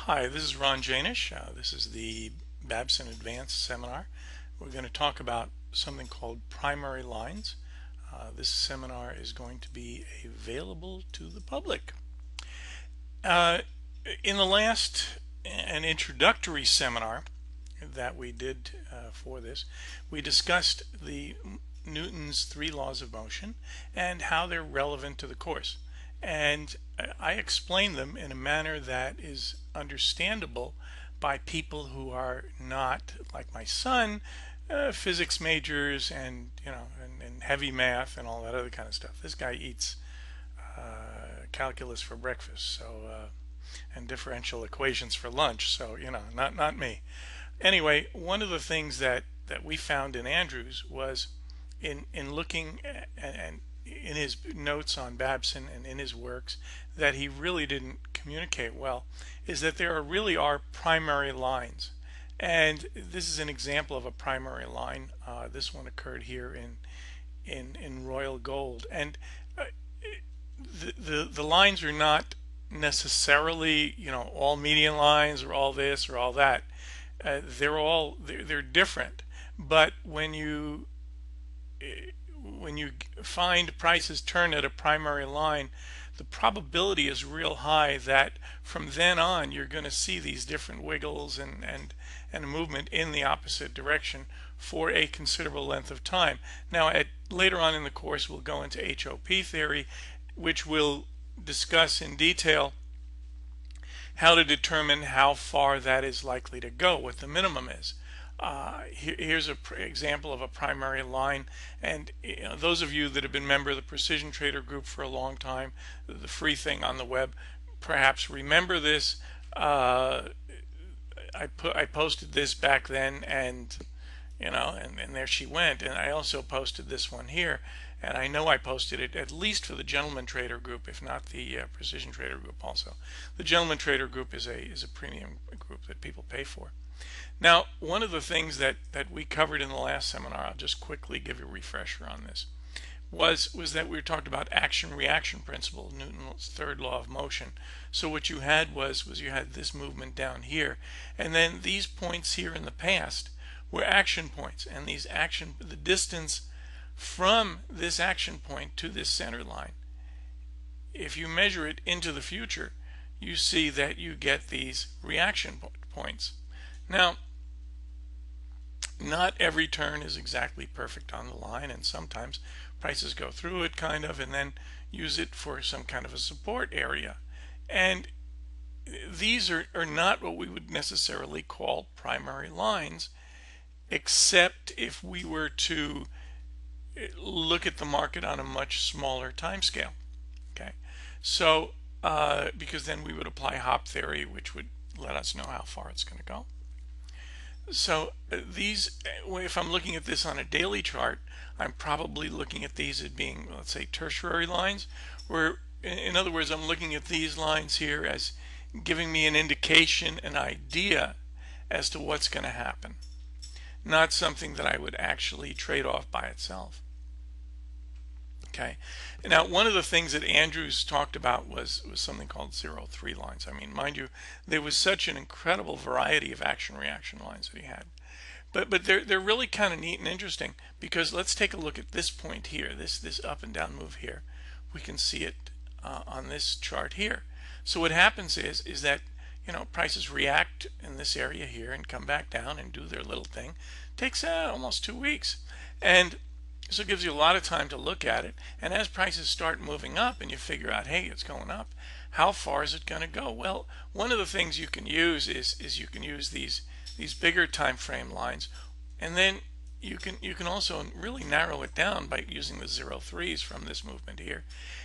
Hi, this is Ron Janish. This is the Babson Advanced Seminar. We're going to talk about something called primary lines. This seminar is going to be available to the public. Uh, in the last an introductory seminar that we did for this, we discussed the Newton's three laws of motion and how they're relevant to the course. And I explained them in a manner that is understandable by people who are not, like my son, physics majors and and heavy math and all that other kind of stuff. This guy eats calculus for breakfast, and differential equations for lunch. So not me. Anyway, one of the things that we found in Andrews was in looking and in his notes on Babson and in his works that he really didn't communicate well is that there really are primary lines. And this is an example of a primary line. This one occurred here in royal gold. And uh, the lines are not necessarily all median lines or all this or all that. They're different. But when you find prices turn at a primary line, the probability is real high that from then on you're going to see these different wiggles and a movement in the opposite direction for a considerable length of time. Now, later on in the course, we'll go into HOP theory, which will discuss in detail how to determine how far that is likely to go, what the minimum is. Here's an example of a primary line, and those of you that have been member of the Precision Trader group for a long time, the free thing on the web, perhaps remember this. I posted this back then, and and there she went. And I also posted this one here, and I know I posted it at least for the Gentleman Trader group, if not the Precision Trader group also. The Gentleman Trader group is a premium group that people pay for. Now, one of the things that we covered in the last seminar, I'll just quickly give you a refresher on this, was that we talked about action-reaction principle, Newton's third law of motion. So what you had was you had this movement down here, and then these points here in the past were action points, and the distance from this action point to this center line, if you measure it into the future, you see that you get these reaction points. Now, not every turn is exactly perfect on the line, and sometimes prices go through it kind of and then use it for some kind of a support area. And these are not what we would necessarily call primary lines, except if we were to look at the market on a much smaller time scale. Okay, so because then we would apply hop theory, which would let us know how far it's going to go. So if I'm looking at this on a daily chart, I'm probably looking at these as being, let's say, tertiary lines, where in other words, I'm looking at these lines here as giving me an indication, an idea as to what's going to happen, not something that I would actually trade off by itself. Okay. Now, one of the things that Andrews talked about was something called 0-3 lines. I mean, mind you, there was such an incredible variety of action-reaction lines that he had. But they're really kind of neat and interesting, because let's take a look at this point here, this up and down move here. We can see it on this chart here. So what happens is that prices react in this area here and come back down and do their little thing. It takes almost 2 weeks, and so it gives you a lot of time to look at it. And as prices start moving up and you figure out, hey, it's going up, how far is it going to go? Well, one of the things you can use is you can use these bigger time frame lines, and then you can also really narrow it down by using the 0-3s from this movement here.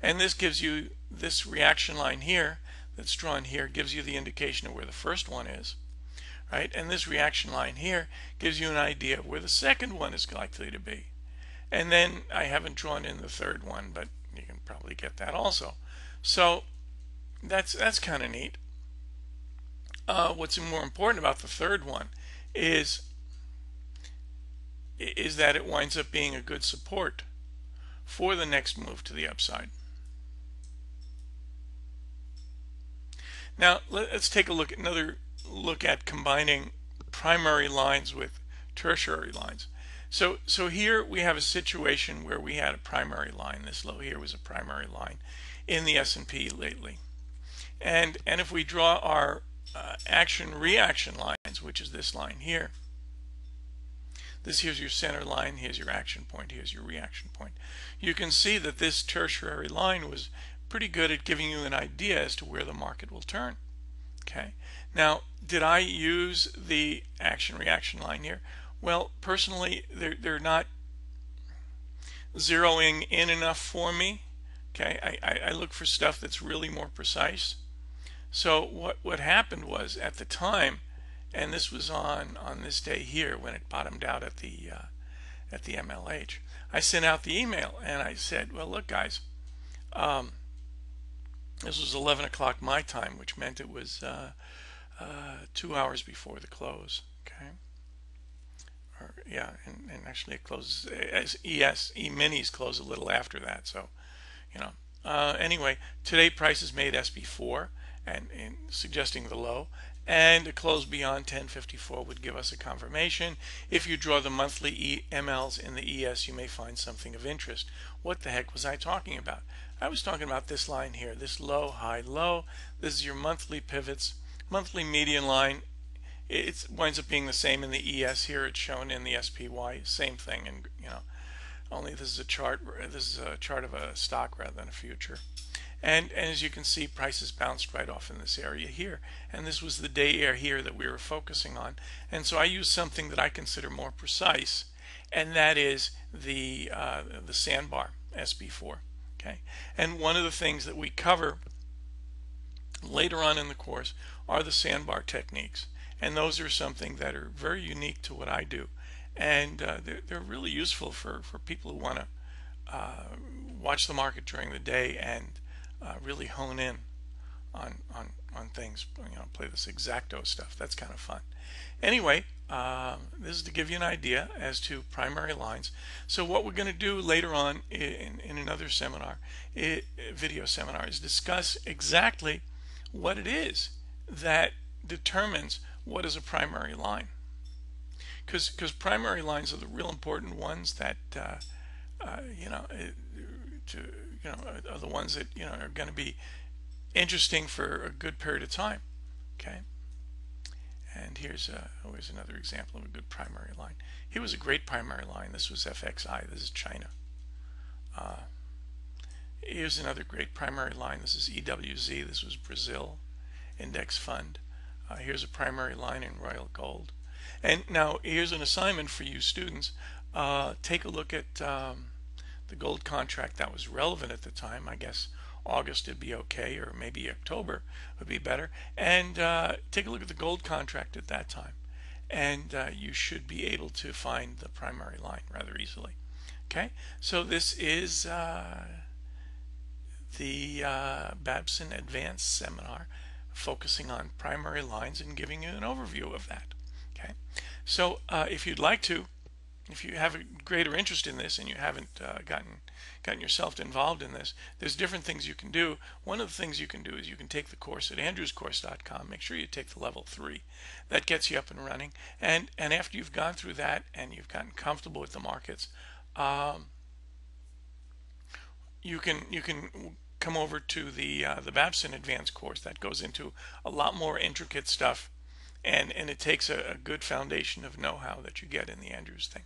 And this gives you this reaction line here that's drawn here, gives you the indication of where the first one is, right? And this reaction line here gives you an idea of where the second one is likely to be. And then I haven't drawn in the third one, but you can probably get that also. So that's kind of neat. What's more important about the third one is that it winds up being a good support for the next move to the upside. Now let's take a look at another look at combining primary lines with tertiary lines. So here we have a situation where we had a primary line. This low here was a primary line in the S&P lately. And if we draw our action reaction lines, which is this line here, this here's your center line, here's your action point, here's your reaction point. You can see that this tertiary line was pretty good at giving you an idea as to where the market will turn. Okay. Now, did I use the action reaction line here? Well, personally, they're not zeroing in enough for me. Okay. I look for stuff that's really more precise. So what happened was at the time, and this was on this day here when it bottomed out at the MLH, I sent out the email and I said, well, look, guys, this was 11 o'clock my time, which meant it was 2 hours before the close. Okay. Or, yeah, and actually it closes as E-minis close a little after that. So, you know. Anyway, today prices made SB4 and suggesting the low, and a close beyond 1054 would give us a confirmation. If you draw the monthly MLs in the ES, you may find something of interest. What the heck was I talking about? I was talking about this line here, this low, high, low. This is your monthly pivots, monthly median line. It winds up being the same in the ES. Here it's shown in the SPY, same thing, and you know, only this is a chart. This is a chart of a stock rather than a future. And as you can see, prices bounced right off in this area here. And this was the day air here that we were focusing on. And so I use something that I consider more precise, and that is the sandbar, SB4. Okay. And one of the things that we cover later on in the course are the sandbar techniques. And those are something that are very unique to what I do. And they're really useful for people who want to watch the market during the day and really hone in on things, you know, play this exacto stuff. That's kind of fun. Anyway, this is to give you an idea as to primary lines. So what we're going to do later on in another seminar, video seminar, is discuss exactly what it is that determines what is a primary line. Because primary lines are the real important ones that you know, are the ones that, you know, are going to be interesting for a good period of time. Okay. And here's another example of a good primary line. Here was a great primary line. This was FXI. This is China. Here's another great primary line. This is EWZ. This was Brazil Index Fund. Here's a primary line in Royal Gold. And now here's an assignment for you students. Take a look at the gold contract that was relevant at the time. I guess August would be okay, or maybe October would be better. And take a look at the gold contract at that time. And you should be able to find the primary line rather easily. Okay, so this is the Babson Advanced Seminar focusing on primary lines and giving you an overview of that. Okay, so if you'd like to, if you have a greater interest in this and you haven't gotten yourself involved in this, there's different things you can do. One of the things you can do is you can take the course at andrewscourse.com. Make sure you take the level 3. That gets you up and running. And after you've gone through that and you've gotten comfortable with the markets, you can come over to the Babson Advanced course that goes into a lot more intricate stuff, and it takes a good foundation of know-how that you get in the Andrews thing,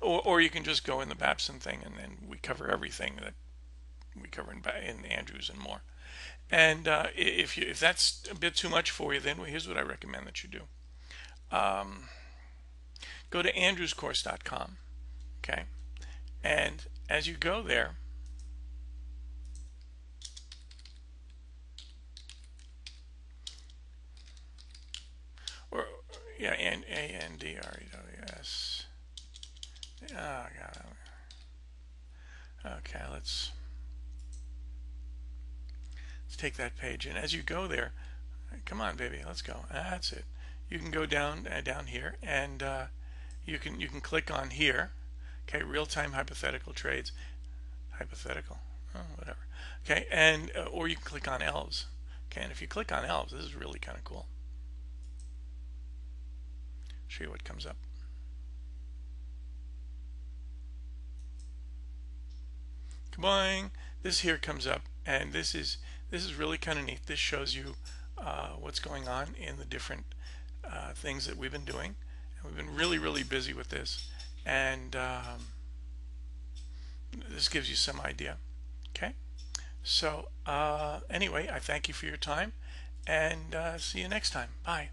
or you can just go in the Babson thing, and then we cover everything that we cover in the Andrews and more. And if that's a bit too much for you, then here's what I recommend that you do. Go to andrewscourse.com. Okay, and as you go there, or yeah, and ANDREWS. Oh God. Okay, let's take that page, and as you go there, come on, baby, let's go. That's it. You can go down here, and you can click on here. Okay, real-time hypothetical trades, hypothetical, oh, whatever. Okay, and or you can click on elves. Okay, and if you click on elves, this is really kind of cool. Show you what comes up. Boing. This here comes up, and this is really kind of neat. This shows you what's going on in the different things that we've been doing, and we've been really busy with this, and this gives you some idea. Okay, so anyway, I thank you for your time, and see you next time. Bye.